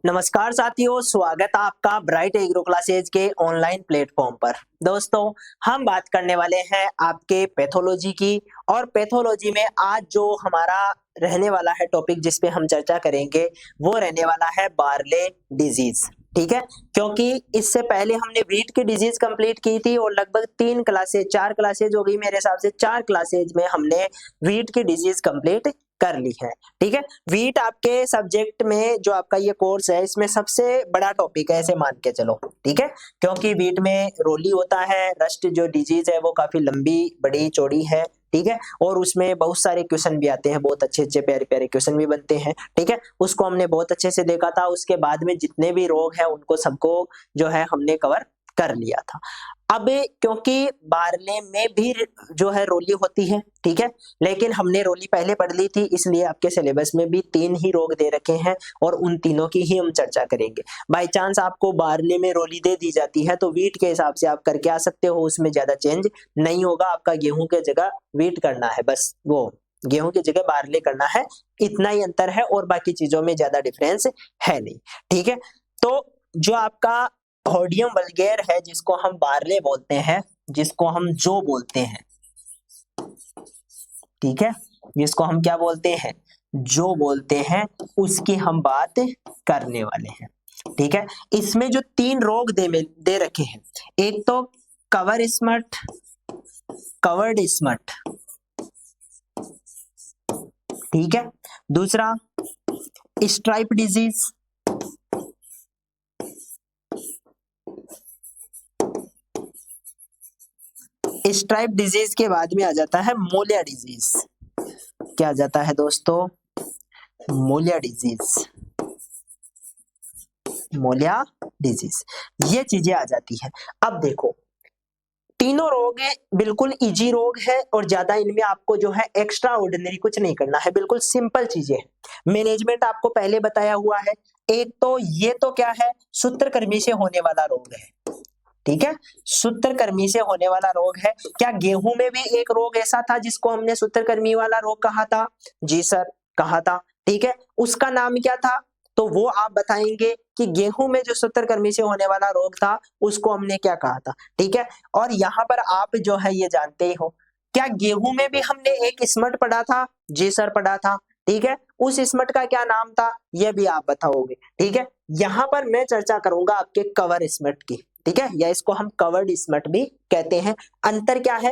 नमस्कार साथियों, स्वागत है आपका ब्राइट एग्रो क्लासेज के ऑनलाइन प्लेटफॉर्म पर। दोस्तों, हम बात करने वाले हैं आपके पैथोलॉजी की और पैथोलॉजी में आज जो हमारा रहने वाला है टॉपिक जिस पे हम चर्चा करेंगे वो रहने वाला है बार्ले डिजीज। ठीक है, क्योंकि इससे पहले हमने वीट की डिजीज कंप्लीट की थी और लगभग 4 क्लासेज हो गई मेरे हिसाब से। 4 क्लासेज में हमने वीट की डिजीज कंप्लीट कर ली है। ठीक है, वीट आपके सब्जेक्ट में जो आपका ये कोर्स है इसमें सबसे बड़ा टॉपिक है, ऐसे मान के चलो। ठीक है, क्योंकि वीट में रोली होता है, रस्ट जो डिजीज है वो काफी लंबी बड़ी चौड़ी है। ठीक है, और उसमें बहुत सारे क्वेश्चन भी आते हैं, बहुत अच्छे अच्छे प्यारे प्यारे क्वेश्चन भी बनते हैं। ठीक है, उसको हमने बहुत अच्छे से देखा था। उसके बाद में जितने भी रोग हैं उनको सबको जो है हमने कवर कर लिया था। अब क्योंकि बारले में भी जो है रोली होती है, ठीक है, लेकिन हमने रोली पहले पढ़ ली थी, इसलिए आपके सिलेबस में भी 3 ही रोग दे रखे हैं और उन तीनों की ही हम चर्चा करेंगे। बाय चांस आपको बारले में रोली दे दी जाती है तो वीट के हिसाब से आप करके आ सकते हो, उसमें ज्यादा चेंज नहीं होगा। आपका गेहूं के जगह वीट करना है, बस वो गेहूं की जगह बारले करना है, इतना ही अंतर है और बाकी चीजों में ज्यादा डिफरेंस है नहीं। ठीक है, तो जो आपका होडियम वल्गेर है जिसको हम बारले बोलते हैं, जिसको हम जो बोलते हैं, ठीक है, जिसको हम क्या बोलते हैं, जो बोलते हैं, उसकी हम बात करने वाले हैं। ठीक है, इसमें जो 3 रोग दे रखे हैं, एक तो कवर स्मट, कवर्ड स्मट, ठीक है, दूसरा स्ट्राइप डिजीज, स्ट्राइप डिजीज के बाद में आ जाता है मोलिया डिजीज। क्या आ जाता है दोस्तों? मोलिया डिजीज, मोलिया डिजीज, ये चीजें आ जाती है। अब देखो, तीनों रोग है बिल्कुल इजी रोग है और ज्यादा इनमें आपको जो है एक्स्ट्रा ऑर्डिनरी कुछ नहीं करना है, बिल्कुल सिंपल चीजें हैं। मैनेजमेंट आपको पहले बताया हुआ है। एक तो ये तो क्या है, सूत्रकृमि से होने वाला रोग है। ठीक है, सूत्रकृमि से होने वाला रोग है। क्या गेहूं में भी एक रोग ऐसा था जिसको हमने सूत्रकृमि वाला रोग कहा था? जी सर, कहा था। ठीक है, उसका नाम क्या था? तो वो आप बताएंगे कि गेहूं में जो सूत्रकृमि से होने वाला रोग था उसको हमने क्या कहा था। ठीक है, और यहाँ पर आप जो है ये जानते ही हो, क्या गेहूं में भी हमने एक स्मट पढ़ा था? जी सर, पढ़ा था। ठीक है, उस स्मट का क्या नाम था ये भी आप बताओगे। ठीक है, यहाँ पर मैं चर्चा करूंगा आपके कवर स्मट की। ठीक है, या इसको हम कवर्ड स्मट भी कहते हैं। अंतर क्या है,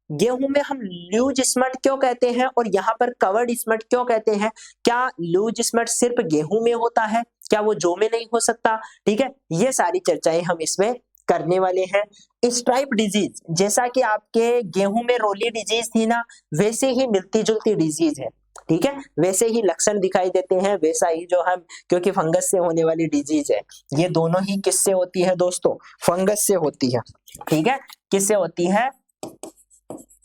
गेहूं में हम लूज स्मट क्यों कहते हैं और यहाँ पर कवर्ड स्मट क्यों कहते हैं? क्या लूज स्मट सिर्फ गेहूं में होता है, क्या वो जौ में नहीं हो सकता? ठीक है, ये सारी चर्चाएं हम इसमें करने वाले हैं। स्ट्राइप डिजीज, जैसा कि आपके गेहूं में रोली डिजीज थी ना, वैसे ही मिलती जुलती डिजीज है। ठीक है, वैसे ही लक्षण दिखाई देते हैं, वैसा ही जो हम, क्योंकि फंगस से होने वाली डिजीज है, ये दोनों ही किससे होती है दोस्तों? फंगस से होती है। ठीक है, किससे होती है?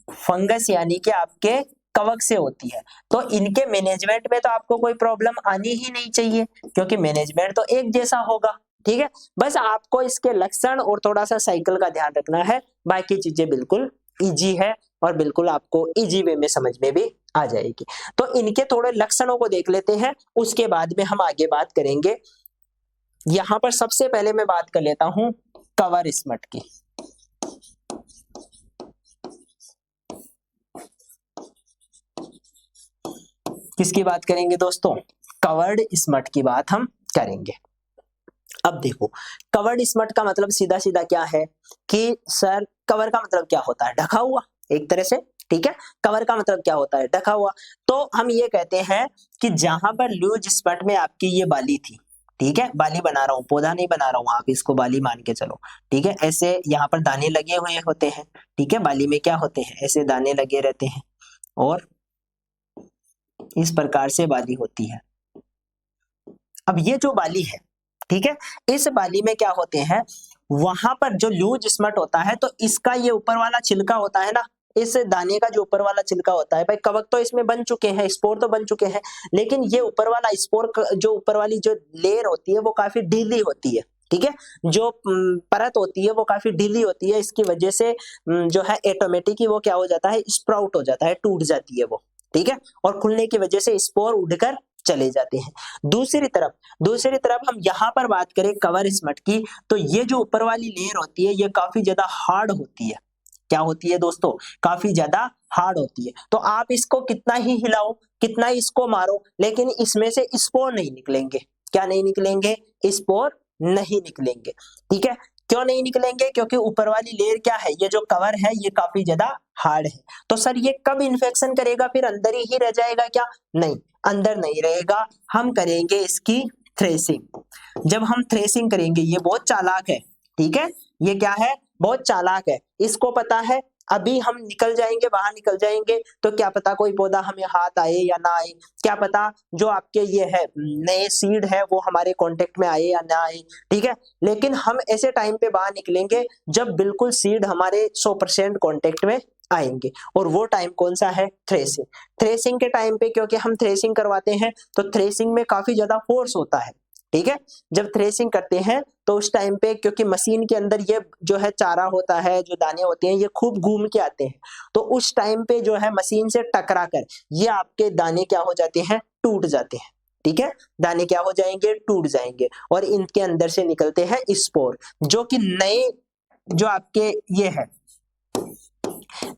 फंगस यानी कि आपके कवक से होती है। तो इनके मैनेजमेंट में तो आपको कोई प्रॉब्लम आनी ही नहीं चाहिए, क्योंकि मैनेजमेंट तो एक जैसा होगा। ठीक है, बस आपको इसके लक्षण और थोड़ा सा साइकिल का ध्यान रखना है, बाकी चीजें बिल्कुल इजी है और बिल्कुल आपको इजी वे में समझ में भी आ जाएगी। तो इनके थोड़े लक्षणों को देख लेते हैं, उसके बाद में हम आगे बात करेंगे। यहां पर सबसे पहले मैं बात कर लेता हूं कवर स्मट की। किसकी बात करेंगे दोस्तों? कवर्ड स्मट की बात हम करेंगे। अब देखो, कवर्ड स्मट का मतलब सीधा सीधा क्या है कि सर कवर का मतलब क्या होता है? ढका हुआ, एक तरह से। ठीक है, कवर का मतलब क्या होता है? ढका हुआ। तो हम ये कहते हैं कि जहां पर लूज स्मट में आपकी ये बाली थी, ठीक है, बाली बना रहा हूं, पौधा नहीं बना रहा हूं, आप इसको बाली मान के चलो। ठीक है, ऐसे यहाँ पर दाने लगे हुए होते हैं। ठीक है, बाली में क्या होते हैं? ऐसे दाने लगे रहते हैं और इस प्रकार से बाली होती है। अब ये जो बाली है, ठीक है, इस बाली में क्या होते हैं, वहां पर जो लूज स्मट होता है, तो इसका ये ऊपर वाला छिलका होता है ना, इस दाने का जो ऊपर वाला छिलका होता है, भाई कवक तो इसमें बन चुके हैं, स्पोर तो बन चुके हैं, लेकिन ये ऊपर वाला स्पोर जो ऊपर वाली जो लेयर होती है वो काफी ढीली होती है। ठीक है, जो परत होती है वो काफी ढीली होती है, इसकी वजह से जो है ऑटोमेटिक ही वो क्या हो जाता है, स्प्राउट हो जाता है, टूट जाती है वो। ठीक है, और खुलने की वजह से स्पोर उड़कर चले जाते हैं। दूसरी तरफ हम यहाँ पर बात करें कवर स्मट की, तो ये जो ऊपर वाली लेयर होती है ये काफी ज्यादा हार्ड होती है। क्या होती है दोस्तों? काफी ज्यादा हार्ड होती है। तो आप इसको कितना ही हिलाओ, कितना इसको मारो, लेकिन इसमें से स्पोर नहीं निकलेंगे। क्या नहीं निकलेंगे? स्पोर नहीं निकलेंगे। ठीक है, क्यों नहीं निकलेंगे? क्योंकि ऊपर वाली लेयर क्या है, ये जो कवर है ये काफी ज्यादा हार्ड है। तो सर ये कब इन्फेक्शन करेगा? फिर अंदर ही रह जाएगा क्या? नहीं, अंदर नहीं रहेगा। हम करेंगे इसकी थ्रेसिंग। जब हम थ्रेसिंग करेंगे, ये बहुत चालाक है। ठीक है, ये क्या है? बहुत चालाक है। इसको पता है अभी हम निकल जाएंगे, बाहर निकल जाएंगे, तो क्या पता कोई पौधा हमें हाथ आए या ना आए, क्या पता जो आपके ये है नए सीड है वो हमारे कांटेक्ट में आए या ना आए। ठीक है, लेकिन हम ऐसे टाइम पे बाहर निकलेंगे जब बिल्कुल सीड हमारे 100% कांटेक्ट में आएंगे। और वो टाइम कौन सा है? थ्रेसिंग। थ्रेसिंग के टाइम पे, क्योंकि हम थ्रेसिंग करवाते हैं तो थ्रेसिंग में काफी ज्यादा फोर्स होता है। ठीक है, जब थ्रेसिंग करते हैं तो उस टाइम पे, क्योंकि मशीन के अंदर ये जो है चारा होता है, जो दाने होते हैं, ये खूब घूम के आते हैं, तो उस टाइम पे जो है मशीन से टकरा कर ये आपके दाने क्या हो जाते हैं? टूट जाते हैं। ठीक है, दाने क्या हो जाएंगे? टूट जाएंगे। और इनके अंदर से निकलते हैं स्पोर, जो कि नए जो आपके ये है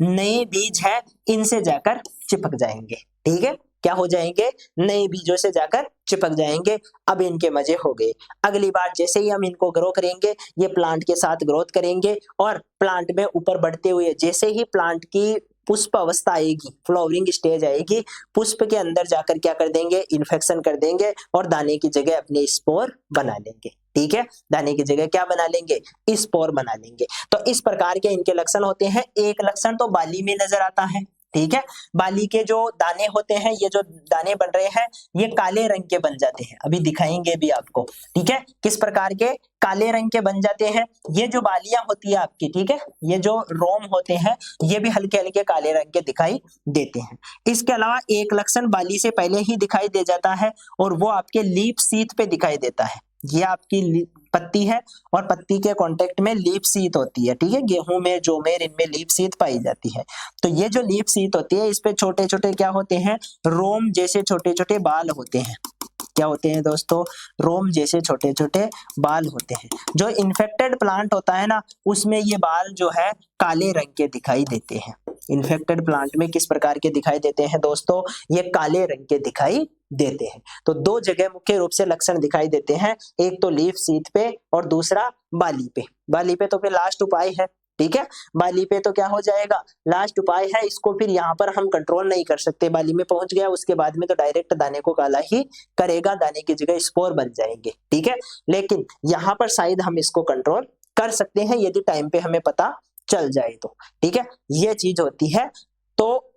नए बीज है, इनसे जाकर चिपक जाएंगे। ठीक है, क्या हो जाएंगे? नए बीजों से जाकर चिपक जाएंगे। अब इनके मजे हो गए। अगली बार जैसे ही हम इनको ग्रो करेंगे, ये प्लांट के साथ ग्रोथ करेंगे और प्लांट में ऊपर बढ़ते हुए जैसे ही प्लांट की पुष्प अवस्था आएगी, फ्लावरिंग स्टेज आएगी, पुष्प के अंदर जाकर क्या कर देंगे? इन्फेक्शन कर देंगे और दाने की जगह अपने स्पोर बना लेंगे। ठीक है, दाने की जगह क्या बना लेंगे? स्पोर बना लेंगे। तो इस प्रकार के इनके लक्षण होते हैं। एक लक्षण तो बाली में नजर आता है। ठीक है, बाली के जो दाने होते हैं, ये जो दाने बन रहे हैं ये काले रंग के बन जाते हैं। अभी दिखाएंगे भी आपको। ठीक है, किस प्रकार के काले रंग के बन जाते हैं। ये जो बालियां होती है आपकी, ठीक है, ये जो रोम होते हैं ये भी हल्के हल्के काले रंग के दिखाई देते हैं। इसके अलावा एक लक्षण बाली से पहले ही दिखाई दे जाता है और वो आपके लीफ सीथ पे दिखाई देता है। ये आपकी पत्ती है और पत्ती के कांटेक्ट में लीफ सीथ होती है। ठीक है, गेहूं में, जोमेर, इनमें लीफ सीथ पाई जाती है। तो ये जो लीफ सीथ होती है, इस पे छोटे छोटे क्या होते हैं? रोम जैसे छोटे छोटे बाल होते हैं। क्या होते हैं दोस्तों? रोम जैसे छोटे छोटे बाल होते हैं। जो इन्फेक्टेड प्लांट होता है ना, उसमें ये बाल जो है काले रंग के दिखाई देते हैं। इन्फेक्टेड प्लांट में किस प्रकार के दिखाई देते हैं दोस्तों? ये काले रंग के दिखाई देते हैं। तो दो जगह मुख्य रूप से लक्षण दिखाई देते हैं, एक तो लीफ सीथ पे और दूसरा बाली पे। बाली पे तो फिर लास्ट उपाय है। ठीक है, बाली पे तो क्या हो जाएगा? लास्ट उपाय है। इसको फिर यहाँ पर हम कंट्रोल नहीं कर सकते। बाली में पहुंच गया उसके बाद में तो डायरेक्ट दाने को काला ही करेगा, दाने की जगह स्पोर बन जाएंगे। ठीक है, लेकिन यहाँ पर शायद हम इसको कंट्रोल कर सकते हैं यदि टाइम पे हमें पता चल जाए तो। ठीक है, ये चीज होती है। तो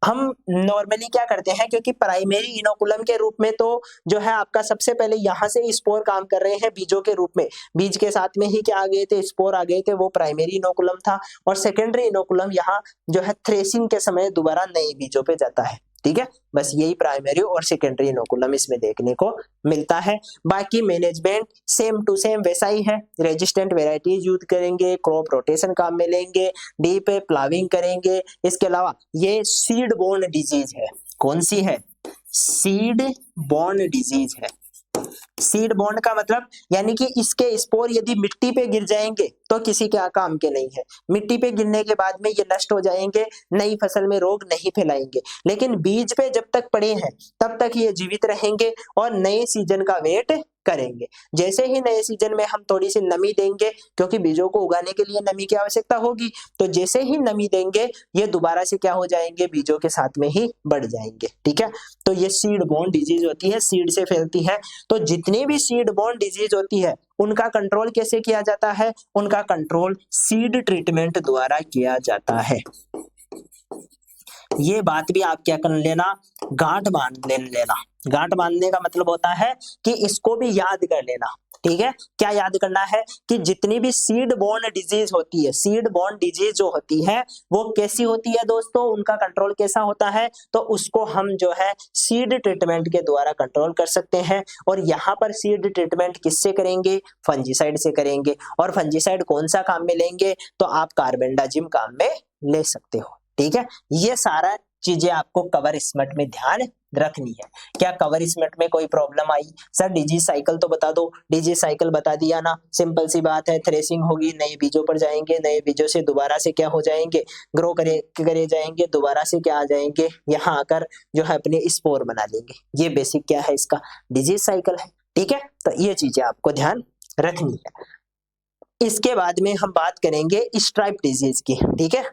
हम नॉर्मली क्या करते हैं, क्योंकि प्राइमरी इनोकुलम के रूप में तो जो है आपका सबसे पहले यहाँ से स्पोर काम कर रहे हैं बीजों के रूप में। बीज के साथ में ही क्या आ गए थे? स्पोर आ गए थे, वो प्राइमरी इनोकुलम था। और सेकेंडरी इनोकुलम यहाँ जो है थ्रेसिंग के समय दोबारा नए बीजों पे जाता है। ठीक है, बस यही प्राइमरी और सेकेंडरी इनोकुलम इसमें देखने को मिलता है। बाकी मैनेजमेंट सेम टू सेम वैसा ही है। रेजिस्टेंट वेराइटीज यूज करेंगे, क्रॉप रोटेशन काम में लेंगे, डीप प्लाविंग करेंगे। इसके अलावा ये सीड बोर्न डिजीज है। कौन सी है? सीड बोर्न डिजीज है। सीड बॉन्ड का मतलब यानी कि इसके स्पोर यदि मिट्टी पे गिर जाएंगे तो किसी के काम के नहीं है। मिट्टी पे गिरने के बाद में ये नष्ट हो जाएंगे, नई फसल में रोग नहीं फैलाएंगे। लेकिन बीज पे जब तक पड़े हैं तब तक ये जीवित रहेंगे और नए सीजन का वेट करेंगे। जैसे ही नए सीजन में हम थोड़ी सी नमी देंगे, क्योंकि बीजों को उगाने के लिए नमी की आवश्यकता होगी, तो जैसे ही नमी देंगे ये दोबारा से क्या हो जाएंगे? बीजों के साथ में ही बढ़ जाएंगे। ठीक है, तो ये सीड बोर्न डिजीज होती है, सीड से फैलती है। तो जितनी भी सीड बोर्न डिजीज होती है उनका कंट्रोल कैसे किया जाता है? उनका कंट्रोल सीड ट्रीटमेंट द्वारा किया जाता है। ये बात भी आप क्या कर लेना? गांठ बांध लेना। गांठ बांधने का मतलब होता है कि इसको भी याद कर लेना। ठीक है, क्या याद करना है? कि जितनी भी सीड बोर्न डिजीज होती है, सीड बोर्न डिजीज जो होती है वो कैसी होती है दोस्तों? उनका कंट्रोल कैसा होता है? तो उसको हम जो है सीड ट्रीटमेंट के द्वारा कंट्रोल कर सकते हैं। और यहाँ पर सीड ट्रीटमेंट किससे करेंगे? फंजीसाइड से करेंगे। और फंजीसाइड कौन सा काम में लेंगे? तो आप कार्बेंडाजिम काम में ले सकते हो। ठीक है, ये सारा चीजें आपको कवर स्मट में ध्यान रखनी है। क्या कवर स्मट में कोई प्रॉब्लम आई? सर डिजीज साइकिल तो बता दो। डिजीज साइकिल बता दिया ना, सिंपल सी बात है, थ्रेसिंग होगी, नए बीजों पर जाएंगे, नए बीजों से दोबारा से क्या हो जाएंगे, ग्रो करे जाएंगे, दोबारा से क्या आ जाएंगे, यहाँ आकर जो है अपने स्पोर बना लेंगे। ये बेसिक क्या है इसका, डिजीज साइकिल है। ठीक है, तो ये चीजें आपको ध्यान रखनी है। इसके बाद में हम बात करेंगे स्ट्राइप डिजीज की। ठीक है,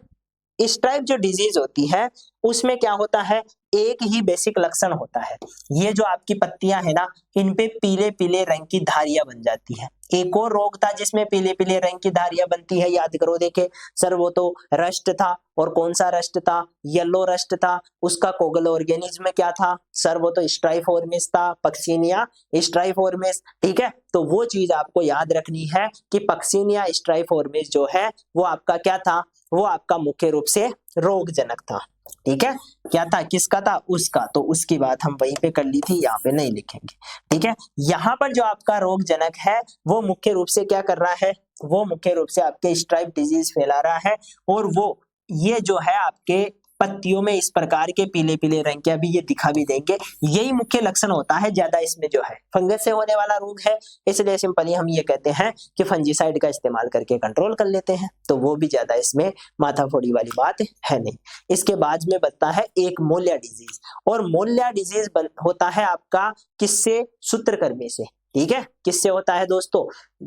स्ट्राइप जो डिजीज होती है उसमें क्या होता है, एक ही बेसिक लक्षण होता है, ये जो आपकी पत्तियां है ना, इन पे पीले पीले रंग की धारियां बन जाती है। एक और रोग था जिसमें पीले पीले रंग की धारियां बनती है, याद करो। देखे सर, वो तो रस्ट था, और कौन सा रस्ट था, येलो रस्ट था। उसका कोगल ऑर्गेनिज्म क्या था सर, वो तो स्ट्राइफोर्मिस था, पक्सिनिया स्ट्राइफोर्मिस। ठीक है, तो वो चीज आपको याद रखनी है कि पक्सिनिया स्ट्राइफोर्मिस जो है वो आपका क्या था, वो आपका मुख्य रूप से रोगजनक था। ठीक है, क्या था, किसका था, उसका। तो उसकी बात हम वहीं पे कर ली थी, यहाँ पे नहीं लिखेंगे। ठीक है, यहाँ पर जो आपका रोगजनक है वो मुख्य रूप से क्या कर रहा है, वो मुख्य रूप से आपके स्ट्राइप डिजीज फैला रहा है, और वो ये जो है आपके पत्तियों में इस प्रकार के पीले पीले रंग के, अभी ये दिखा भी देंगे, यही मुख्य लक्षण होता है। ज्यादा इसमें जो है फंगस से होने वाला रोग है, इसलिए सिंपली हम ये कहते हैं कि फंजीसाइड का इस्तेमाल करके कंट्रोल कर लेते हैं, तो वो भी ज्यादा इसमें माथाफोड़ी वाली बात है नहीं। इसके बाद में बनता है एक मोलिया डिजीज, और मोलिया डिजीज होता है आपका किससे, सूत्रकृमि से। ठीक है, किससे होता है दोस्तों,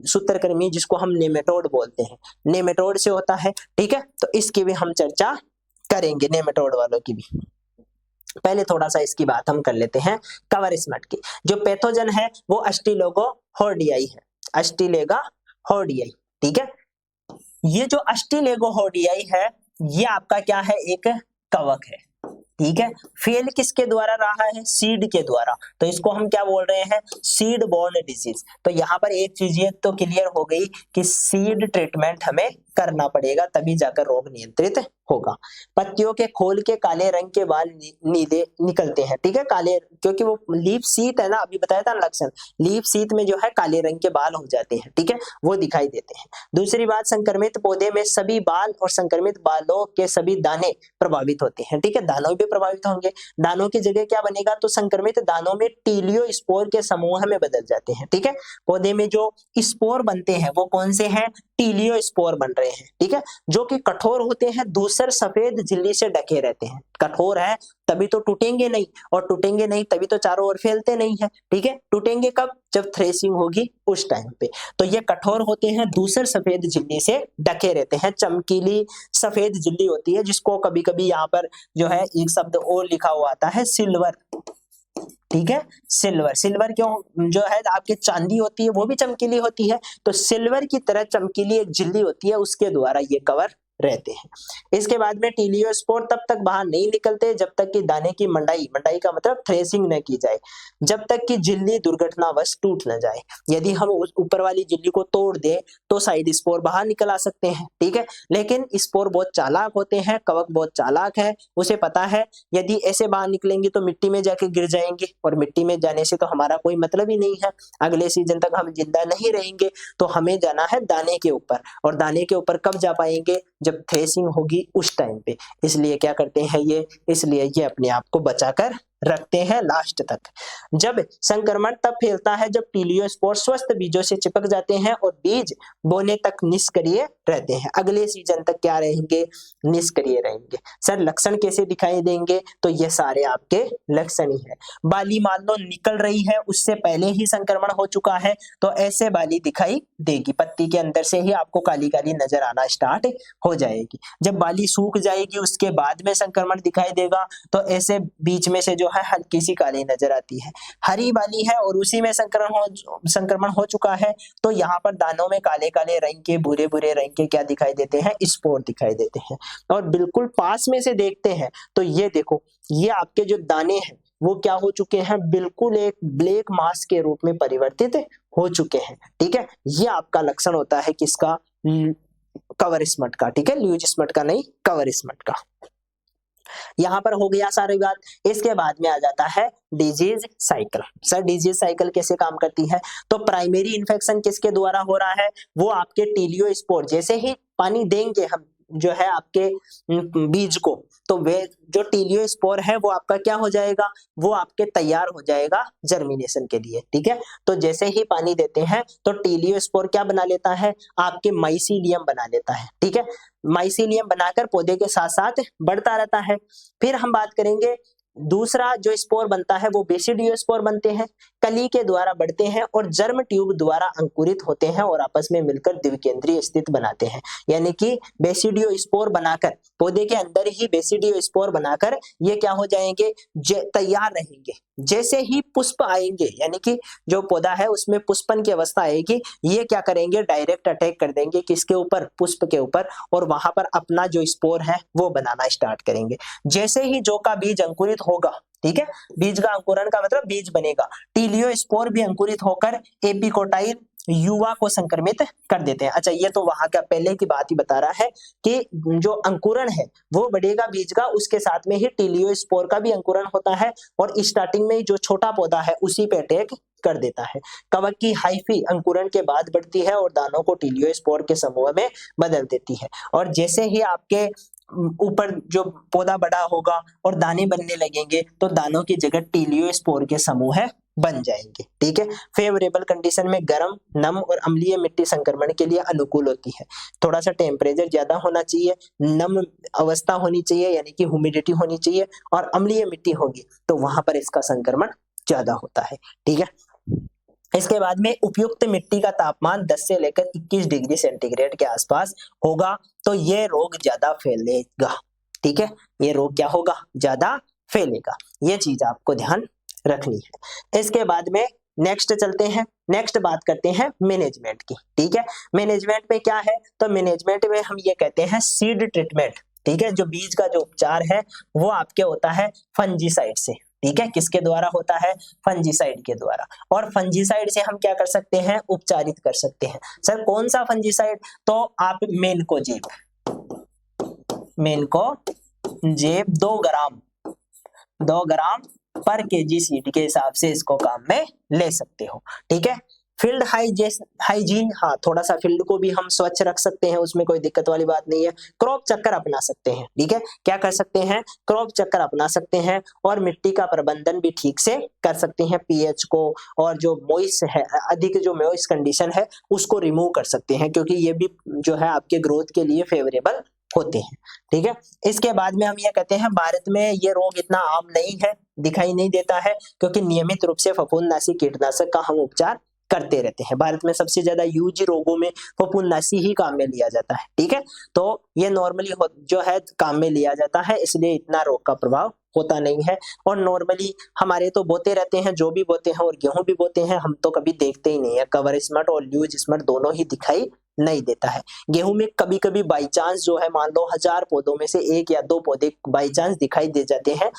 सूत्रकृमि, जिसको हम नेमेटोड बोलते हैं, नेमेटोड से होता है। ठीक है, तो इसकी भी हम चर्चा करेंगे, नेमेटोड वालों की भी। पहले थोड़ा सा इसकी बात हम कर लेते हैं कवर स्मट की। जो पैथोजन है वो अस्टिलोगो हॉर्डियाई है, अस्टिलेगा हॉर्डियाई। ठीक है, ये जो अस्टिलेगो हॉर्डियाई है ये आपका क्या है, एक कवक है। ठीक है, फेल किसके द्वारा रहा है, सीड के द्वारा, तो इसको हम क्या बोल रहे हैं, सीड बोर्न डिजीज। तो यहाँ पर एक चीज ये तो क्लियर हो गई कि सीड ट्रीटमेंट हमें करना पड़ेगा, तभी जाकर रोग नियंत्रित होगा। पत्तियों के खोल के काले रंग के बाल नीले निकलते हैं। ठीक है, काले, क्योंकि वो लीफ सीत है ना, अभी बताया था लक्षण, लीफ सीत में जो है काले रंग के बाल हो जाते हैं। ठीक है, वो दिखाई देते हैं। दूसरी बात, संक्रमित पौधे में सभी बाल और संक्रमित बालों के सभी दाने प्रभावित होते हैं। ठीक है, दानों भी प्रभावित होंगे। दानों की जगह क्या बनेगा, तो संक्रमित दानों में टीलियो स्पोर के समूह में बदल जाते हैं। ठीक है, पौधे में जो स्पोर बनते हैं वो कौन से हैं, टीलियो स्पोर बन रहे हैं। ठीक है, जो कि कठोर होते हैं, दूसर सफेद झिल्ली से ढके रहते हैं। कठोर है तभी तो टूटेंगे नहीं, और टूटेंगे नहीं तभी तो चारों ओर फैलते नहीं है। ठीक है, टूटेंगे कब, जब थ्रेसिंग होगी उस टाइम पे। तो ये कठोर होते हैं, दूसर सफेद झिल्ली से ढके रहते हैं, चमकीली सफेद झिल्ली होती है, जिसको कभी कभी यहाँ पर जो है एक शब्द और लिखा हुआ आता है, सिल्वर। ठीक है, सिल्वर, सिल्वर क्यों, जो है आपकी चांदी होती है वो भी चमकीली होती है, तो सिल्वर की तरह चमकीली एक झिल्ली होती है, उसके द्वारा ये कवर रहते हैं। इसके बाद में टीलियोस्पोर तब तक बाहर नहीं निकलते जब तक कि दाने की मंडाई, मंडाई का मतलब थ्रेसिंग न की जाए, जब तक कि झिल्ली दुर्घटनावश टूट न जाए। यदि हम उस ऊपर वाली झिल्ली को तोड़ दें तो साइड स्पोर बाहर निकल आ सकते हैं। ठीक है, लेकिन स्पोर बहुत चालाक होते हैं, कवक बहुत चालाक है, उसे पता है यदि ऐसे बाहर निकलेंगे तो मिट्टी में जाके गिर जाएंगे, और मिट्टी में जाने से तो हमारा कोई मतलब ही नहीं है, अगले सीजन तक हम जिंदा नहीं रहेंगे। तो हमें जाना है दाने के ऊपर, और दाने के ऊपर कब जा पाएंगे, जब थ्रेसिंग होगी उस टाइम पे। इसलिए क्या करते हैं ये, इसलिए ये अपने आप को बचाकर रखते हैं लास्ट तक। जब संक्रमण तब फैलता है जब टीलियोस्पोर स्वस्थ बीजों से चिपक जाते हैं और बीज बोने तक निष्क्रिय रहते हैं, अगले सीजन तक क्या रहेंगे, निष्क्रिय रहेंगे। सर लक्षण कैसे दिखाई देंगे, तो ये सारे आपके लक्षण ही है। बाली मान लो निकल रही है, उससे पहले ही संक्रमण हो चुका है, तो ऐसे बाली दिखाई देगी, पत्ती के अंदर से ही आपको काली काली नजर आना स्टार्ट हो जाएगी। जब बाली सूख जाएगी उसके बाद में संक्रमण दिखाई देगा, तो ऐसे बीच में से जो है हल्की सी काली नजर आती है। हरी बाली है और उसी में संक्रमण हो चुका है, तो यहाँ पर दानों में काले काले रंग के, बुरे बुरे रंग के क्या दिखाई देते हैं, स्पोर दिखाई देते हैं। और बिल्कुल पास में से देखते हैं तो ये देखो, ये आपके जो दाने हैं वो क्या हो चुके हैं, बिल्कुल एक ब्लैक मास के रूप में परिवर्तित हो चुके हैं। ठीक है, ये आपका लक्षण होता है किसका, कवर स्मट का। ठीक है, ल्यूज स्मट का नहीं, कवर स्मट का। यहाँ पर हो गया सारी बात। इसके बाद में आ जाता है disease cycle. Sir disease cycle कैसे काम करती है, तो प्राइमरी इन्फेक्शन किसके द्वारा हो रहा है, वो आपके टीलियोस्पोर, जैसे ही पानी देंगे हम जो है आपके बीज को, तो वे जो टीलियोस्पोर है वो आपका क्या हो जाएगा, वो आपके तैयार हो जाएगा जर्मिनेशन के लिए, ठीक है। तो जैसे ही पानी देते हैं तो टीलियोस्पोर क्या बना लेता है, आपके माइसीलियम बना लेता है, ठीक है। माइसीलियम बनाकर पौधे के साथ साथ बढ़ता रहता है। फिर हम बात करेंगे दूसरा जो स्पोर बनता है वो बेसिडियोस्पोर बनते हैं, कली के द्वारा बढ़ते हैं और जर्म ट्यूब द्वारा अंकुरित होते हैं और आपस में मिलकर द्विकेंद्रीय स्थिति बनाते हैं। यानी कि बेसिडियोस्पोर बनाकर, पौधे के अंदर ही बेसिडियोस्पोर बनाकर ये क्या हो जाएंगे, तैयार रहेंगे। जैसे ही पुष्प आएंगे, यानी कि जो पौधा है उसमें पुष्पन की अवस्था आएगी, ये क्या करेंगे, डायरेक्ट अटैक कर देंगे किसके ऊपर, पुष्प के ऊपर, और वहां पर अपना जो स्पोर है वो बनाना स्टार्ट करेंगे। जैसे ही जो का बीज अंकुरित होगा, ठीक है, बीज का अंकुरण का मतलब बीज बनेगा, टीलियोस्पोर भी अंकुरित होकर एपिकोटाइल युवा को संक्रमित कर देते हैं। अच्छा, ये तो वहां का पहले की बात ही बता रहा है कि जो अंकुरण है वो बढ़ेगा बीज का, उसके साथ में ही टीलियोस्पोर का भी अंकुरण होता है और स्टार्टिंग में जो छोटा पौधा है उसी पे अटैक कर देता है। कवक की हाइफी अंकुरण के बाद बढ़ती है और दानों को टीलियोस्पोर के समूह में बदल देती है, और जैसे ही आपके ऊपर जो पौधा बड़ा होगा और दाने बनने लगेंगे तो दानों की जगह टीलियोस्पोर के समूह बन जाएंगे, ठीक है। फेवरेबल कंडीशन में गर्म, नम और अम्लीय मिट्टी संक्रमण के लिए अनुकूल होती है। थोड़ा सा टेम्परेचर ज्यादा होना चाहिए, नम अवस्था होनी चाहिए यानी कि ह्यूमिडिटी होनी चाहिए, और अम्लीय मिट्टी होगी तो वहां पर इसका संक्रमण ज्यादा होता है, ठीक है। इसके बाद में उपयुक्त मिट्टी का तापमान 10 से लेकर 21 डिग्री सेंटीग्रेड के आसपास होगा तो ये रोग ज्यादा फैलेगा, ठीक है। ये रोग क्या होगा, ज्यादा फैलेगा, ये चीज आपको ध्यान रखनी है। इसके बाद में नेक्स्ट चलते हैं, नेक्स्ट बात करते हैं मैनेजमेंट की, ठीक है। मैनेजमेंट में क्या है, तो मैनेजमेंट में हम ये कहते हैं सीड ट्रीटमेंट, ठीक है। जो बीज का जो उपचार है वो आपके होता है फंजीसाइड से, ठीक है। किसके द्वारा होता है, फंजीसाइड के द्वारा, और फंजीसाइड से हम क्या कर सकते हैं, उपचारित कर सकते हैं। सर कौन सा फंजीसाइड, तो आप मेनकोजेब 2 ग्राम पर केजी सीड के हिसाब से इसको काम में ले सकते हो, ठीक है। फील्ड हाइजीन, हाँ थोड़ा सा फील्ड को भी हम स्वच्छ रख सकते हैं, उसमें कोई दिक्कत वाली बात नहीं है। क्रॉप चक्कर अपना सकते हैं, ठीक है। क्या कर सकते हैं, क्रॉप चक्कर अपना सकते हैं, और मिट्टी का प्रबंधन भी ठीक से कर सकते हैं। पीएच को और जो मॉइस्ट है, अधिक जो मॉइस्ट कंडीशन है उसको रिमूव कर सकते हैं, क्योंकि ये भी जो है आपके ग्रोथ के लिए फेवरेबल होते हैं, ठीक है। इसके बाद में हम ये कहते हैं भारत में ये रोग इतना आम नहीं है, दिखाई नहीं देता है, क्योंकि नियमित रूप से फफूंदनाशी कीटनाशक का हम उपचार करते रहते हैं। भारत में सबसे ज्यादा यूज रोगों में फफूंदनाशी ही काम में लिया जाता है, ठीक है। तो ये नॉर्मली जो है काम में लिया जाता है, इसलिए इतना रोग का प्रभाव होता नहीं है। और नॉर्मली हमारे तो बोते रहते हैं, जो भी बोते हैं, और गेहूं भी बोते हैं, हम तो कभी देखते ही नहीं है। कवर स्मट और ल्यूज स्मट दोनों ही दिखाई नहीं देता है। गेहूं में कभी कभी बाई चांस जो है, मान लो 1000 पौधों में से 1 या 2 पौधे बाई चांस दिखाई दे जाते हैं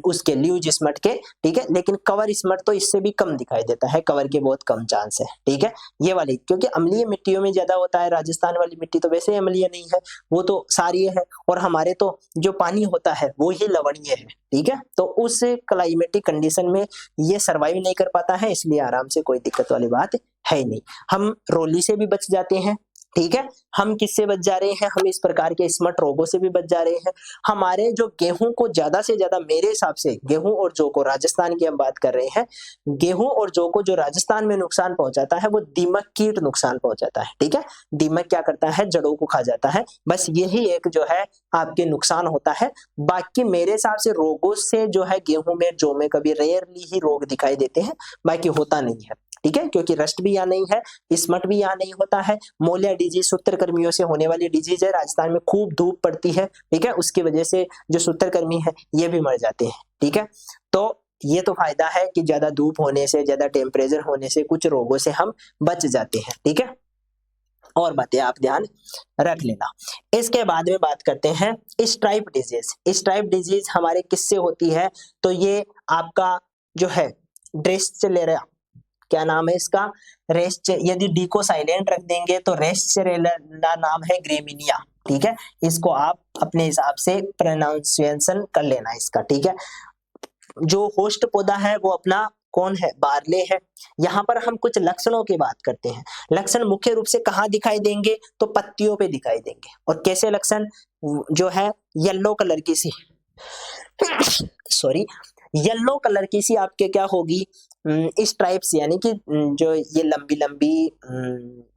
उसके ल्यूज स्मट के, ठीक है। लेकिन कवर स्मट तो इससे भी कम दिखाई देता है, कवर के बहुत कम चांस है, ठीक है। ये वाली क्योंकि अम्लीय मिट्टियों में ज्यादा होता है, राजस्थान वाली मिट्टी तो वैसे ही अम्लीय नहीं है, वो तो सारी है, और हमारे तो जो पानी होता है वो ही लवणीय है, ठीक है। तो उस क्लाइमेटिक कंडीशन में ये सर्वाइव नहीं कर पाता है, इसलिए आराम से कोई दिक्कत वाली बात है नहीं। हम रोली से भी बच जाते हैं, ठीक है। हम किससे बच जा रहे हैं, हम इस प्रकार के स्मट रोगों से भी बच जा रहे हैं। हमारे जो गेहूं को ज्यादा से ज्यादा, मेरे हिसाब से गेहूं और जौ को, राजस्थान की हम बात कर रहे हैं, गेहूं और जौ को जो राजस्थान में नुकसान पहुंचाता है वो दीमक कीट नुकसान पहुंचाता है, ठीक है। दीमक क्या करता है, जड़ों को खा जाता है, बस यही एक जो है आपके नुकसान होता है। बाकी मेरे हिसाब से रोगों से जो है गेहूं में, जौ में कभी रेयरली ही रोग दिखाई देते हैं, बाकी होता नहीं है, ठीक है। क्योंकि रस्ट भी यहाँ नहीं है, स्मट भी यहाँ नहीं होता है। मोलिया डिजीज सूत्रकृमियों से होने वाली डिजीज है, राजस्थान में खूब धूप पड़ती है, ठीक है, उसकी वजह से जो सूत्रकृमि है ये भी मर जाते हैं, ठीक है। तो ये तो फायदा है कि ज्यादा धूप होने से, ज्यादा टेम्परेचर होने से कुछ रोगों से हम बच जाते हैं, ठीक है। और बातें आप ध्यान रख लेना। इसके बाद में बात करते हैं स्ट्राइप डिजीज। स्ट्राइप डिजीज हमारे किससे होती है, तो ये आपका जो है ड्रेसलेरिया, क्या नाम है इसका, रेस्ट, यदि डी को साइलेंट रख देंगे तो रेस्टेरेला नाम है ग्रेमिनिया, ठीक है। इसको आप अपने हिसाब से प्रोनाउंसिएशन कर लेना इसका, ठीक है। जो होस्ट पौधा है वो अपना कौन है, बारले है। यहाँ पर हम कुछ लक्षणों की बात करते हैं। लक्षण मुख्य रूप से कहाँ दिखाई देंगे, तो पत्तियों पे दिखाई देंगे। और कैसे लक्षण, जो है येलो कलर की सी सॉरी येलो कलर की सी आपके क्या होगी, स्ट्राइप्स, यानी कि जो ये लंबी लंबी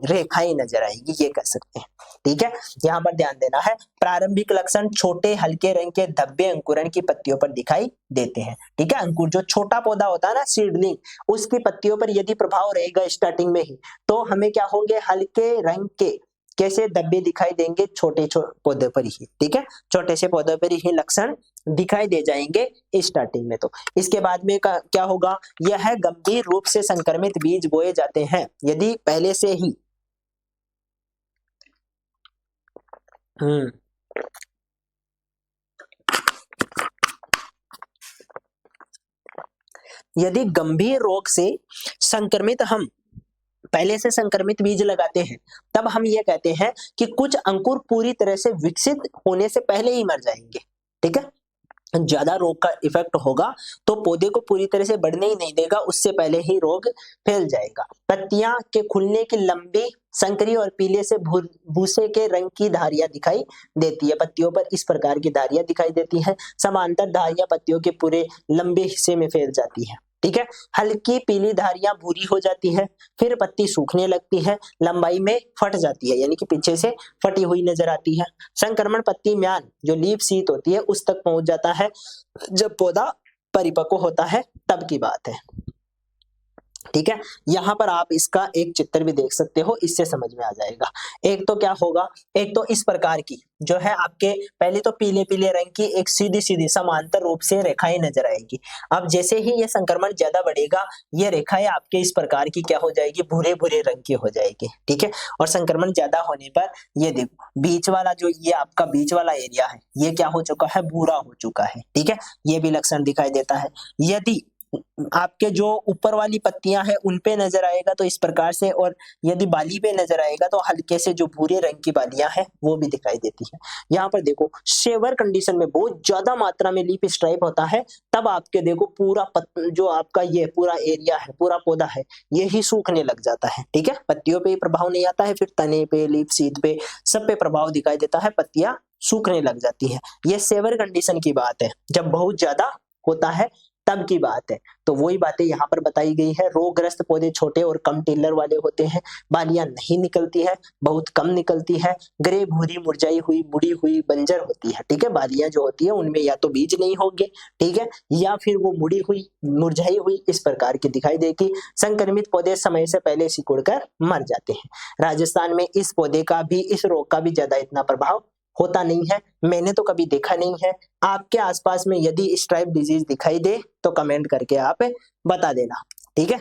रेखाएं नजर आएगी, ये कह सकते हैं। ठीक है, यहाँ पर ध्यान देना है। प्रारंभिक लक्षण छोटे हल्के रंग के धब्बे अंकुरण की पत्तियों पर दिखाई देते हैं। ठीक है, अंकुर जो छोटा पौधा होता है ना, सीडलिंग, उसकी पत्तियों पर यदि प्रभाव रहेगा स्टार्टिंग में ही, तो हमें क्या होंगे, हल्के रंग के कैसे धब्बे दिखाई देंगे, छोटे पौधे पर ही। ठीक है, छोटे से पौधे पर ही लक्षण दिखाई दे जाएंगे स्टार्टिंग में। तो इसके बाद में क्या होगा, यह गंभीर रूप से संक्रमित बीज बोए जाते हैं यदि पहले से ही यदि गंभीर रोग से संक्रमित हम पहले से संक्रमित बीज लगाते हैं, तब हम ये कहते हैं कि कुछ अंकुर पूरी तरह से विकसित होने से पहले ही मर जाएंगे। ठीक है, ज्यादा रोग का इफेक्ट होगा तो पौधे को पूरी तरह से बढ़ने ही नहीं देगा, उससे पहले ही रोग फैल जाएगा। पत्तियां के खुलने की लंबी संकरी और पीले से भूसे के रंग की धारियां दिखाई देती है। पत्तियों पर इस प्रकार की धारियां दिखाई देती हैं। समांतर धारियां पत्तियों के पूरे लंबे हिस्से में फैल जाती है। ठीक है, हल्की पीली धारियां भूरी हो जाती है, फिर पत्ती सूखने लगती है, लंबाई में फट जाती है, यानी कि पीछे से फटी हुई नजर आती है। संक्रमण पत्ती म्यान जो लीफ शीत होती है उस तक पहुंच जाता है जब पौधा परिपक्व होता है, तब की बात है। ठीक है, यहाँ पर आप इसका एक चित्र भी देख सकते हो, इससे समझ में आ जाएगा। एक तो क्या होगा, एक तो इस प्रकार की जो है आपके पहले तो पीले पीले रंग की एक सीधी सीधी समांतर रूप से रेखाएं नजर आएगी। अब जैसे ही ये संक्रमण ज्यादा बढ़ेगा, ये रेखाएं आपके इस प्रकार की क्या हो जाएगी, भूरे भूरे रंग की हो जाएगी। ठीक है, और संक्रमण ज्यादा होने पर ये देखो बीच वाला जो ये आपका बीच वाला एरिया है, ये क्या हो चुका है, भूरा हो चुका है। ठीक है, ये भी लक्षण दिखाई देता है। यदि आपके जो ऊपर वाली पत्तियां हैं उन पे नजर आएगा तो इस प्रकार से, और यदि बाली पे नजर आएगा तो हल्के से जो भूरे रंग की बालियां हैं वो भी दिखाई देती है। यहाँ पर देखो सेवर कंडीशन में बहुत ज्यादा मात्रा में लीफ स्ट्राइप होता है, तब आपके देखो पूरा जो आपका ये पूरा एरिया है, पूरा पौधा है, ये ही सूखने लग जाता है। ठीक है, पत्तियों पे प्रभाव नहीं आता है, फिर तने पे, लीफ शीट पे, सब पे प्रभाव दिखाई देता है, पत्तियां सूखने लग जाती है। ये सेवर कंडीशन की बात है, जब बहुत ज्यादा होता है तब की बात है। तो वही बातें यहाँ पर बताई गई है। रोगग्रस्त पौधे छोटे और कम टिल्लर वाले होते हैं, बालियां नहीं निकलती है, बहुत कम निकलती है, ग्रे भूरी मुरझाई हुई मुड़ी हुई बंजर होती है। ठीक है, बालियां जो होती है उनमें या तो बीज नहीं होंगे, ठीक है, या फिर वो मुड़ी हुई मुरझाई हुई इस प्रकार की दिखाई देगी। संक्रमित पौधे समय से पहले सिकुड़कर मर जाते हैं। राजस्थान में इस पौधे का भी, इस रोग का भी ज्यादा इतना प्रभाव होता नहीं है, मैंने तो कभी देखा नहीं है। आपके आसपास में यदि स्ट्राइप डिजीज दिखाई दे तो कमेंट करके आप बता देना। ठीक है,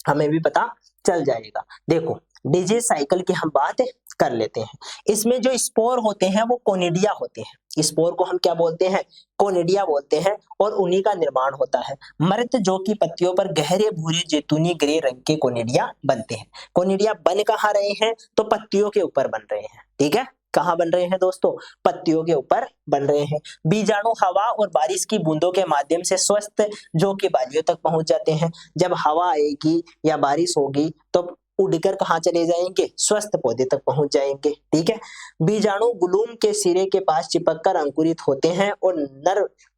हमें भी पता चल जाएगा। देखो डिजीज साइकिल की हम बात कर लेते हैं। इसमें जो स्पोर होते हैं वो कोनिडिया होते हैं। स्पोर को हम क्या बोलते हैं, कोनिडिया बोलते हैं, और उन्हीं का निर्माण होता है। मर्द जो की पत्तियों पर गहरे भूरे जैतूनी ग्रे रंग के कोनिडिया बनते हैं। कोनिडिया बन कहाँ रहे हैं, तो पत्तियों के ऊपर बन रहे हैं। ठीक है, कहाँ बन रहे हैं दोस्तों, पत्तियों के ऊपर बन रहे हैं। बीजाणु हवा और बारिश की बूंदों के माध्यम से स्वस्थ जो कि बालियों तक पहुंच जाते हैं। जब हवा आएगी या बारिश होगी तो उड़कर कहाँ चले जाएंगे, स्वस्थ पौधे तक पहुंच जाएंगे। ठीक है, बीजाणु गुलूम के सिरे के पास चिपककर अंकुरित होते हैं और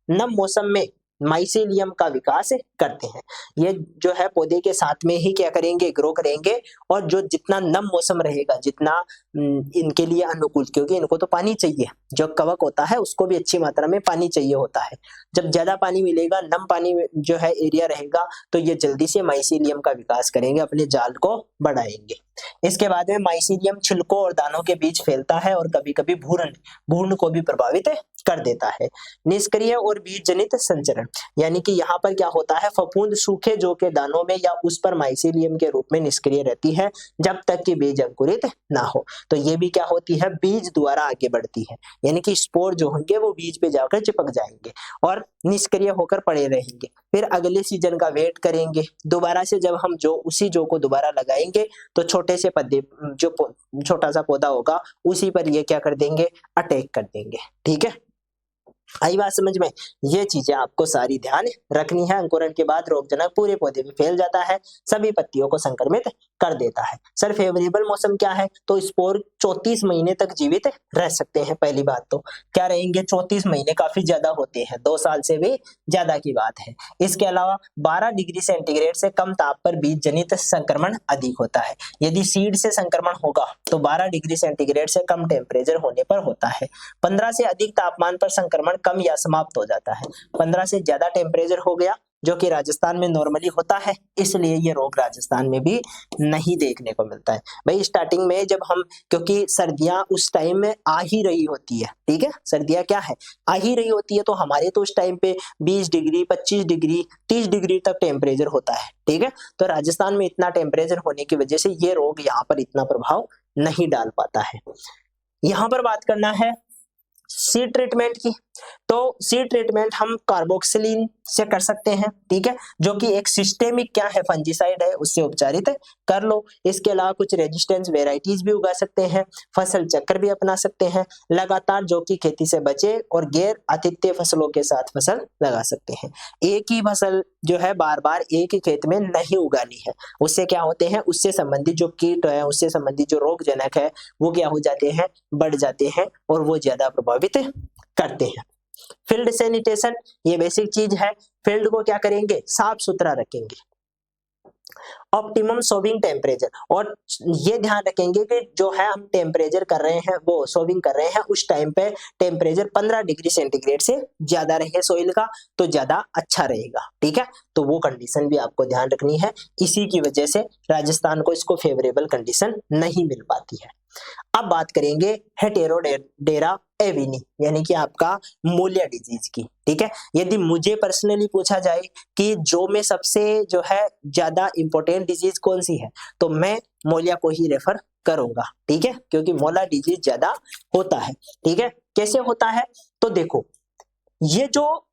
नम मौसम में माइसेलियम का विकास करते हैं। ये जो है पौधे के साथ में ही क्या करेंगे, ग्रो करेंगे, और जो जितना नम मौसम रहेगा, जितना इनके लिए अनुकूल, क्योंकि इनको तो पानी चाहिए, जो कवक होता है उसको भी अच्छी मात्रा में पानी चाहिए होता है। जब ज्यादा पानी मिलेगा, नम पानी जो है एरिया रहेगा, तो ये जल्दी से माइसेलियम का विकास करेंगे, अपने जाल को बढ़ाएंगे। इसके बाद में माइसेलियम छिलकों और दानों के बीच फैलता है और कभी कभी भ्रूण को भी प्रभावित कर देता है। निष्क्रिय और बीज जनित संचरण, यानी कि यहाँ पर क्या होता है, फफूंद सूखे जौ के दानों में या उस पर माइसेलियम के रूप में निष्क्रिय रहती है जब तक कि बीज अंकुरित ना हो। तो ये भी क्या होती है, बीज द्वारा आगे बढ़ती है, यानी कि स्पोर जो होंगे वो बीज पे जाकर चिपक जाएंगे और निष्क्रिय होकर पड़े रहेंगे। फिर अगले सीजन का वेट करेंगे, दोबारा से जब हम उसी जौ को दोबारा लगाएंगे तो छोटे से पौधे, जो छोटा सा पौधा होगा उसी पर ये क्या कर देंगे, अटैक कर देंगे। ठीक है, आई बात समझ में? ये चीजें आपको सारी ध्यान रखनी है। अंकुरण के बाद रोगजनक पूरे पौधे में फैल जाता है, सभी पत्तियों को संक्रमित कर देता है। सर फेवरेबल मौसम क्या है? तो स्पोर 34 महीने तक जीवित रह सकते हैं। पहली बात तो क्या रहेंगे, 34 महीने काफी ज्यादा होते हैं, 2 साल से भी ज्यादा की बात है। इसके अलावा 12 डिग्री सेंटीग्रेड से कम ताप पर बीज जनित संक्रमण अधिक होता है। यदि सीड से संक्रमण होगा तो 12 डिग्री सेंटीग्रेड से कम टेम्परेचर होने पर होता है। 15 से अधिक तापमान पर संक्रमण कम या समाप्त हो जाता है। 15 से ज्यादा टेम्परेचर हो गया, जो कि राजस्थान में नॉर्मली होता है, इसलिए ये रोग राजस्थान में भी नहीं देखने को मिलता है। भाई स्टार्टिंग में जब हम, क्योंकि सर्दियां उस टाइम में आ ही रही होती है, ठीक है, सर्दियां क्या है, आ ही रही होती है, तो हमारे तो उस टाइम पे 20 डिग्री 25 डिग्री 30 डिग्री तक टेम्परेचर होता है, ठीक है। तो राजस्थान में इतना टेम्परेचर होने की वजह से ये रोग यहाँ पर इतना प्रभाव नहीं डाल पाता है। यहाँ पर बात करना है सीड ट्रीटमेंट की, तो सीड ट्रीटमेंट हम कार्बोक्सिलिन से कर सकते हैं, ठीक है, जो कि एक सिस्टेमिक क्या है, फंजीसाइड है, उससे उपचारित कर लो। इसके अलावा कुछ रेजिस्टेंस वेराइटीज भी उगा सकते हैं, फसल चक्र भी अपना सकते हैं, लगातार जो कि खेती से बचे और गैर आतिथ्य फसलों के साथ फसल लगा सकते हैं। एक ही फसल जो है बार बार एक ही खेत में नहीं उगानी है, उससे क्या होते हैं, उससे संबंधित जो कीट है, उससे संबंधित जो रोगजनक है, वो क्या हो जाते हैं, बढ़ जाते हैं और वो ज्यादा प्रभावित करते हैं। फील्ड सैनिटेशन ये बेसिक चीज है, फील्ड को क्या करेंगे, साफ सुथरा रखेंगे। ऑप्टिमम सोविंग टेम्परेचर, और ये ध्यान रखेंगे कि जो है हम टेम्परेचर कर रहे हैं, वो सोविंग कर रहे हैं, उस टाइम पे टेम्परेचर 15 डिग्री सेंटीग्रेड से ज्यादा रहे सोइल का तो ज्यादा अच्छा रहेगा, ठीक है। तो वो कंडीशन भी आपको ध्यान रखनी है, इसी की वजह से राजस्थान को इसको फेवरेबल कंडीशन नहीं मिल पाती है। अब बात करेंगे हेटेरोडेरा एविनी यानी कि आपका मोलिया डिजीज की, ठीक है। यदि मुझे पर्सनली पूछा जाए कि जो में सबसे जो है ज्यादा इंपॉर्टेंट डिजीज कौन सी है, तो मैं मोलिया को ही रेफर करूंगा, ठीक है, क्योंकि मोला डिजीज ज्यादा होता है, ठीक है। कैसे होता है, तो देखो ये जो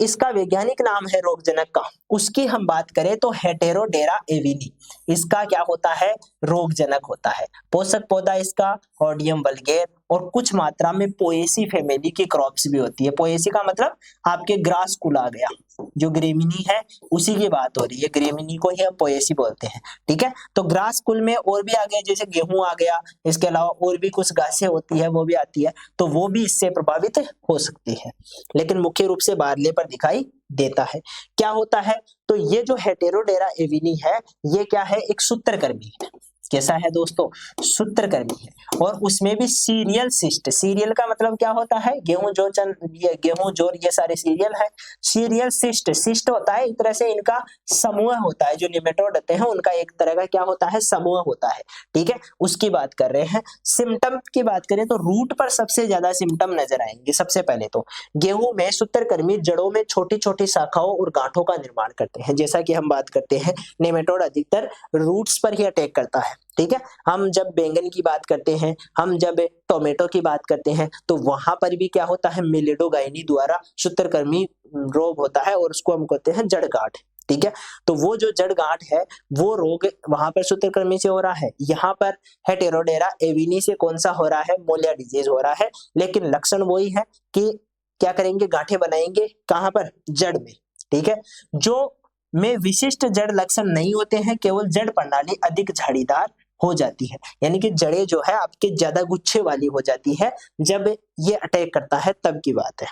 इसका वैज्ञानिक नाम है रोगजनक का, उसकी हम बात करें तो हेटेरोडेरा एविनी, इसका क्या होता है, रोगजनक होता है। पोषक पौधा इसका ऑडियम वल्गेर और कुछ मात्रा में पोएसी फैमिली की क्रॉप्स भी होती है। पोएसी का मतलब आपके ग्रास कुल आ गया, जो ग्रेमिनी है उसी की बात हो रही है, ग्रेमिनी को ही हम पोएसी बोलते हैं, ठीक है। तो ग्रास कुल में और भी आ गया, जैसे गेहूं आ गया, इसके अलावा और भी कुछ घासें होती है वो भी आती है, तो वो भी इससे प्रभावित हो सकती है, लेकिन मुख्य रूप से बारले पर दिखाई देता है। क्या होता है, तो ये जो हेटेरोडेरा एविनी है, ये क्या है, एक सूत्रकृमि है। कैसा है दोस्तों, सूत्रकृमि है, और उसमें भी सीरियल सिस्ट, सीरियल का मतलब क्या होता है, गेहूं जो गेहूं जोर ये सारे सीरियल है। सीरियल सिस्ट, सिस्ट होता है एक तरह से इनका समूह होता है, जो निमेटोड होते हैं उनका एक तरह का क्या होता है, समूह होता है, ठीक है, उसकी बात कर रहे हैं। सिम्टम की बात करें तो रूट पर सबसे ज्यादा सिम्टम नजर आएंगे। सबसे पहले तो गेहूं में सूत्रकृमि जड़ों में छोटी छोटी शाखाओं और गांठों का निर्माण करते हैं। जैसा कि हम बात करते हैं, नेमेटोड अधिकतर रूट्स पर ही अटैक करता है, ठीक है। हम जब बैंगन की बात करते हैं, हम जब टोमेटो की बात करते हैं, तो वहां पर भी क्या होता है, मिलिडोगाइनी द्वारा सूत्रकृमि रोग होता है और उसको हम कहते हैं जड़ गांठ, ठीक है। तो वो जो जड़ गांठ है वो रोग वहां पर सूत्रकृमि से हो रहा है। यहाँ पर हेटेरोडेरा एविनी से कौन सा हो रहा है, मोलिया डिजीज हो रहा है, लेकिन लक्षण वही है कि क्या करेंगे, गांठें बनाएंगे कहां पर, जड़ में, ठीक है। जो में विशिष्ट जड़ लक्षण नहीं होते हैं, केवल जड़ प्रणाली अधिक झाड़ीदार हो जाती है, यानी कि जड़ें जो है आपके ज्यादा गुच्छे वाली हो जाती है जब ये अटैक करता है, तब की बात है,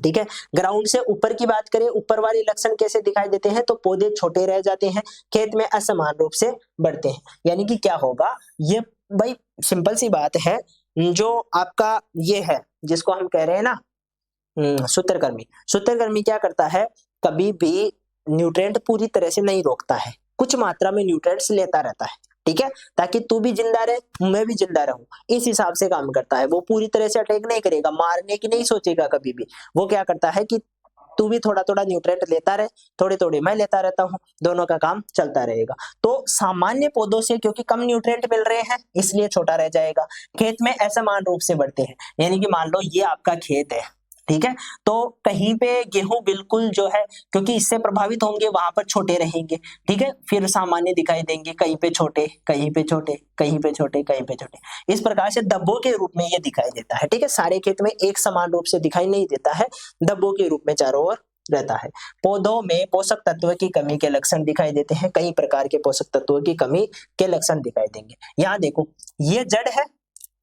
ठीक है। ग्राउंड से ऊपर की बात करें, ऊपर वाले लक्षण कैसे दिखाई देते हैं, तो पौधे छोटे रह जाते हैं, खेत में असमान रूप से बढ़ते हैं। यानी कि क्या होगा, ये भाई सिंपल सी बात है, जो आपका ये है जिसको हम कह रहे हैं ना सूत्रकृमि, सूत्रकृमि क्या करता है, कभी भी न्यूट्रिएंट पूरी तरह से नहीं रोकता है, कुछ मात्रा में न्यूट्रिएंट्स लेता रहता है, ठीक है, ताकि तू भी जिंदा रहे मैं भी जिंदा रहूं, इस हिसाब से काम करता है। वो पूरी तरह से अटैक नहीं करेगा, मारने की नहीं सोचेगा कभी भी, वो क्या करता है कि तू भी थोड़ा थोड़ा न्यूट्रिएंट लेता रहे, थोड़े थोड़े मैं लेता रहता हूँ, दोनों का काम चलता रहेगा। तो सामान्य पौधों से क्योंकि कम न्यूट्रिएंट मिल रहे हैं इसलिए छोटा रह जाएगा, खेत में असमान रूप से बढ़ते हैं। यानी कि मान लो ये आपका खेत है, ठीक है। तो कहीं पे गेहूं बिल्कुल जो है, क्योंकि इससे प्रभावित होंगे वहां पर छोटे रहेंगे, ठीक है, फिर सामान्य दिखाई देंगे, कहीं पे छोटे, कहीं पे छोटे, कहीं पे छोटे, कहीं पे छोटे, इस प्रकार से धब्बों के रूप में ये दिखाई देता है, ठीक है। सारे खेत में एक समान रूप से दिखाई नहीं देता है, धब्बों के रूप में चारों ओर रहता है। पौधों में पोषक तत्व की कमी के लक्षण दिखाई देते हैं, कई प्रकार के पोषक तत्वों की कमी के लक्षण दिखाई देंगे। यहाँ देखो, ये जड़ है,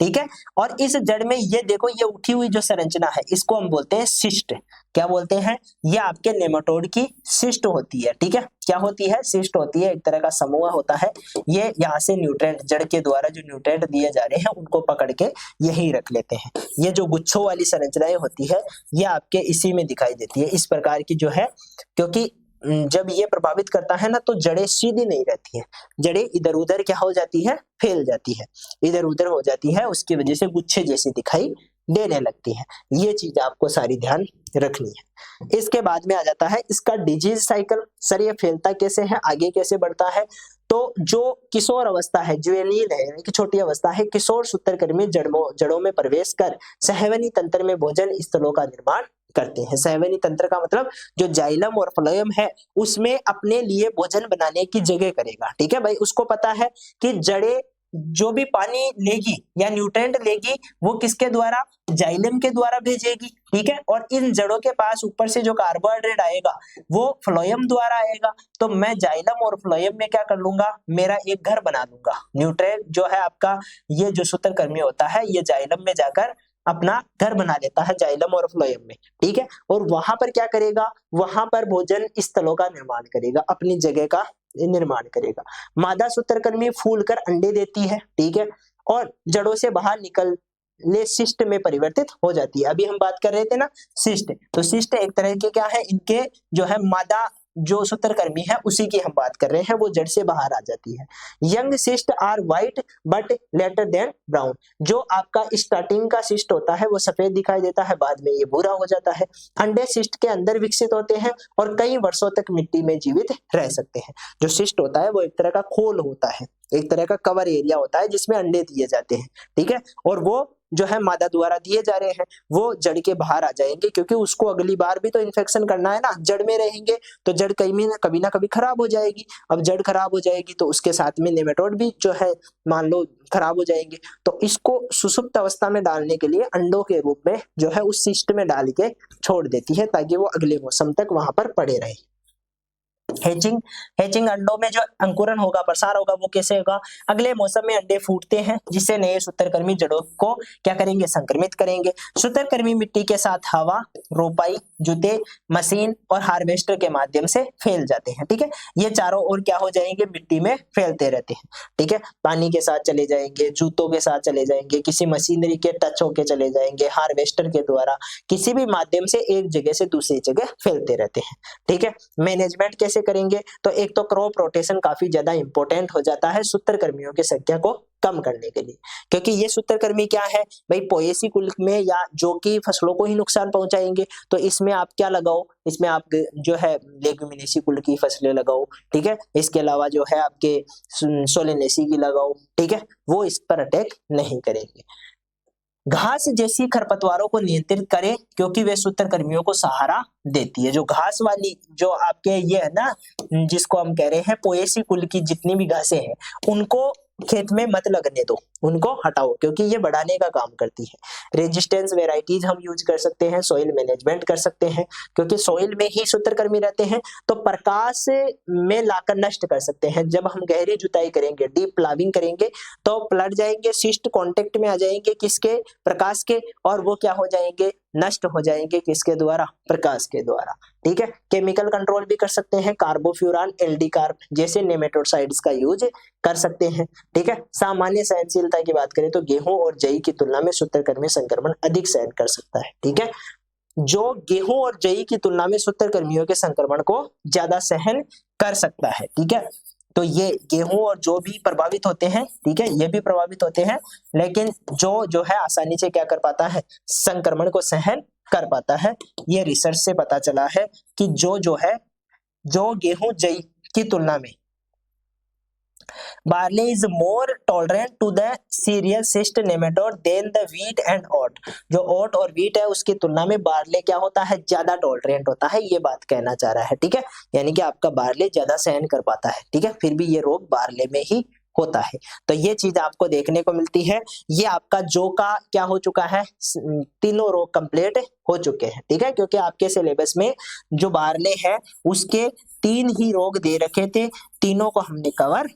ठीक है, और इस जड़ में ये देखो, ये उठी हुई जो संरचना है, इसको हम बोलते हैं सिस्ट। क्या बोलते हैं? ये आपके नेमाटोड की सिस्ट होती है, ठीक है। क्या होती है? सिस्ट होती है, एक तरह का समूह होता है। ये यहाँ से न्यूट्रिएंट, जड़ के द्वारा जो न्यूट्रिएंट दिए जा रहे हैं उनको पकड़ के यही रख लेते हैं। ये जो गुच्छों वाली संरचनाएं होती है, ये आपके इसी में दिखाई देती है, इस प्रकार की जो है, क्योंकि जब ये प्रभावित करता है ना, तो जड़ें सीधी नहीं रहती हैं, जड़ें इधर उधर क्या हो जाती है, फैल जाती है, इधर उधर हो जाती है, उसकी वजह से गुच्छे जैसी दिखाई देने लगती है। ये चीज आपको सारी ध्यान रखनी है। इसके बाद में आ जाता है इसका डिजीज साइकिल। सर ये फैलता कैसे है, आगे कैसे बढ़ता है? तो जो किशोर अवस्था है, जुवेनिल है, यानी कि छोटी अवस्था है, किशोर सूत्रकृमि जड़ों में प्रवेश कर सहवनी तंत्र में भोजन स्थलों का निर्माण करते हैं। सहवनी तंत्र का मतलब जो जाइलम और फ्लोएम है, उसमें अपने लिए भोजन बनाने की जगह करेगा, ठीक है भाई। उसको पता है कि जड़ें जो भी पानी लेगी या न्यूट्रिएंट लेगी, वो किसके द्वारा? जाइलम के द्वारा भेजेगी, ठीक है। और इन जड़ों के पास ऊपर से जो कार्बोहाइड्रेट आएगा वो फ्लोएम द्वारा आएगा। तो मैं जाइलम और फ्लोएम में क्या कर लूंगा, मेरा एक घर बना लूंगा। न्यूट्रिएंट जो है आपका, ये जो सूत्रकृमि होता है, ये जाइलम में जाकर अपना घर बना लेता है, जाइलम और फ्लोएम में, ठीक है। और वहां पर क्या करेगा, वहां पर भोजन स्थलों का निर्माण करेगा, अपनी जगह का निर्माण करेगा। मादा सूत्रकृमि फूलकर अंडे देती है, ठीक है, और जड़ों से बाहर निकल ले सिस्ट में परिवर्तित हो जाती है। अभी हम बात कर रहे थे ना सिस्ट, तो सिस्ट एक तरह के क्या है, इनके जो है मादा जो सूत्रकृमि है उसी की हम बात कर रहे हैं, वो जड़ से बाहर आ जाती है। Young cyst are white but later then brown. जो आपका स्टार्टिंग का सिस्ट होता है वो सफेद दिखाई देता है, बाद में ये भूरा हो जाता है। अंडे सिस्ट के अंदर विकसित होते हैं और कई वर्षों तक मिट्टी में जीवित रह सकते हैं। जो सिस्ट होता है वो एक तरह का खोल होता है, एक तरह का कवर एरिया होता है जिसमें अंडे दिए जाते हैं, ठीक है। और वो जो है मादा द्वारा दिए जा रहे हैं, वो जड़ के बाहर आ जाएंगे, क्योंकि उसको अगली बार भी तो इन्फेक्शन करना है ना। जड़ में रहेंगे तो जड़ कभी ना कभी खराब हो जाएगी। अब जड़ खराब हो जाएगी तो उसके साथ में नेमेटोड भी जो है मान लो खराब हो जाएंगे। तो इसको सुसुप्त अवस्था में डालने के लिए अंडों के रूप में जो है उस सिस्ट में डाल के छोड़ देती है, ताकि वो अगले मौसम तक वहां पर पड़े रहे। हैचिंग अंडों में जो अंकुरन होगा, प्रसार होगा, वो कैसे होगा? अगले मौसम में अंडे फूटते हैं, जिससे नए सूत्रकृमि जड़ों को क्या करेंगे, संक्रमित करेंगे। सूत्रकृमि मिट्टी के साथ हवा, रोपाई, जूते, मशीन और हार्वेस्टर के माध्यम से फैल जाते हैं, ठीक है। ये चारों ओर क्या हो जाएंगे, मिट्टी में फैलते रहते हैं, ठीक है। पानी के साथ चले जाएंगे, जूतों के साथ चले जाएंगे, किसी मशीनरी के टच होके चले जाएंगे, हार्वेस्टर के द्वारा किसी भी माध्यम से एक जगह से दूसरी जगह फैलते रहते हैं, ठीक है। मैनेजमेंट कैसे करेंगे? तो एक तो क्रॉप रोटेशन काफी ज्यादा इंपॉर्टेंट हो जाता है सूत्रकृमियों की संख्या को कम करने के लिए, क्योंकि ये सूत्रकृमि क्या है भाई, पोएसी कुल में या जो कि फसलों को ही नुकसान पहुंचाएंगे। तो इसमें आप क्या लगाओ, इसमें आप जो है लेगुमिनेसी कुल की फसलें लगाओ, ठीक है। इसके अलावा जो है आपके सोलेनेसी की लगाओ, ठीक है, वो इस पर अटैक नहीं करेंगे। घास जैसी खरपतवारों को नियंत्रित करें, क्योंकि वे सूत्रकृमियों को सहारा देती है। जो घास वाली जो आपके ये है ना, जिसको हम कह रहे हैं पोएसी कुल की जितनी भी घासें हैं, उनको खेत में मत लगने दो, उनको हटाओ, क्योंकि ये बढ़ाने का काम करती है। रेजिस्टेंस वेराइटीज हम यूज कर सकते हैं, सॉइल मैनेजमेंट कर सकते हैं, क्योंकि सॉइल में ही सूत्रकृमि रहते हैं। तो प्रकाश में लाकर नष्ट कर सकते हैं। जब हम गहरी जुताई करेंगे, डीप प्लाविंग करेंगे, तो पलट जाएंगे, सिस्ट कांटेक्ट में आ जाएंगे किसके, प्रकाश के, और वो क्या हो जाएंगे, नष्ट हो जाएंगे किसके द्वारा, प्रकाश के द्वारा, ठीक है। केमिकल कंट्रोल भी कर सकते हैं, कार्बोफ्यूरान, एलडी कार्ब जैसे नेमेटोडसाइड्स का यूज कर सकते हैं, ठीक है। सामान्य सहनशीलता की बात करें तो गेहूं और जई की तुलना में सूत्रकृमि संक्रमण अधिक सहन कर सकता है, ठीक है। जो गेहूं और जई की तुलना में सूत्रकृमियों के संक्रमण को ज्यादा सहन कर सकता है, ठीक है। तो ये गेहूं और जो भी प्रभावित होते हैं, ठीक है, ये भी प्रभावित होते हैं, लेकिन जो है आसानी से क्या कर पाता है, संक्रमण को सहन कर पाता है। ये रिसर्च से पता चला है कि जो है जो गेहूं जई की तुलना में barley is more tolerant to the cereal cyst nematode than the wheat and oat. जो ओट और व्हीट है उसकी तुलना में बार्ले क्या होता है, ज्यादा टॉलरेंट होता है, ये बात कहना चाह रहा है। ठीक है, यानी कि आपका बार्ले ज्यादा सहन कर पाता है। ठीक है, फिर भी ये रोग बार्ले में ही होता है। तो ये चीज आपको देखने को मिलती है। ये आपका जो का क्या हो चुका है, तीनों रोग कंप्लीट हो चुके हैं। ठीक है, क्योंकि आपके सिलेबस में जो बार्ले है उसके 3 ही रोग दे रखे थे, तीनों को हमने कवर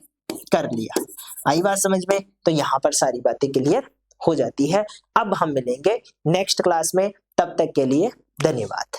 कर लिया। आई बात समझ में? तो यहाँ पर सारी बातें क्लियर हो जाती है। अब हम मिलेंगे नेक्स्ट क्लास में, तब तक के लिए धन्यवाद।